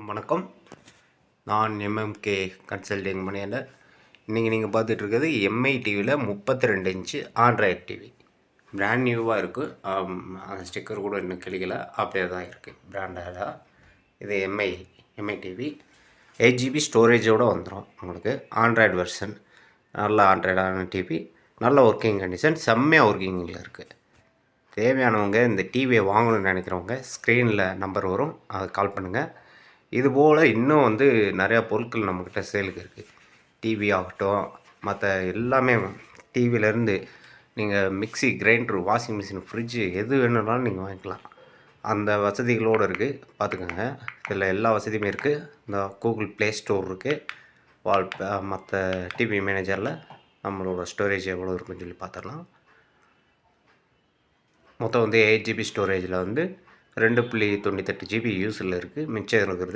வணக்கம். நான் MMK consulting மணியில் இன்றைக்கி நீங்கள் பார்த்துட்ருக்கிறது எம்ஐ டிவியில் 32 இன்ச்சு ஆண்ட்ராய்ட் டிவி. பிராண்ட் நியூவாக இருக்குது. அந்த ஸ்டிக்கர் கூட இன்னும் கிளிக்கலை, அப்படியே தான் இருக்குது பிராண்டடாக. இது எம்ஐ டிவி 8GB ஸ்டோரேஜோடு வந்துடும் உங்களுக்கு. ஆண்ட்ராய்டு வெர்ஷன், நல்ல ஆண்ட்ராய்டான டிவி, நல்ல ஒர்க்கிங் கண்டிஷன், செம்மையாக ஒர்க்கிங்கில் இருக்குது. தேவையானவங்க இந்த டிவியை வாங்கணும்னு நினைக்கிறவங்க ஸ்க்ரீனில் நம்பர் வரும், அதை கால் பண்ணுங்கள். இதுபோல் இன்னும் நிறையா பொருட்கள் நம்மக்கிட்ட சேலுக்கு இருக்குது. டிவி ஆகட்டும், மற்ற எல்லாமே டிவிலேருந்து நீங்கள் mixie, grinder, washing machine, fridge எது வேணும்னாலும் நீங்கள் வாங்கிக்கலாம். அந்த வசதிகளோடு இருக்குது, பார்த்துக்கோங்க. இதில் எல்லா வசதியுமே இருக்குது. இந்த கூகுள் ப்ளே ஸ்டோர் இருக்குது. மற்ற டிவி மேனேஜரில் நம்மளோட ஸ்டோரேஜ் எவ்வளோ இருக்குன்னு சொல்லி பார்த்துடலாம். மொத்தம் 8GB ஸ்டோரேஜில் 2.98GB யூஸில் இருக்குது. மிச்சம் இருக்கிறது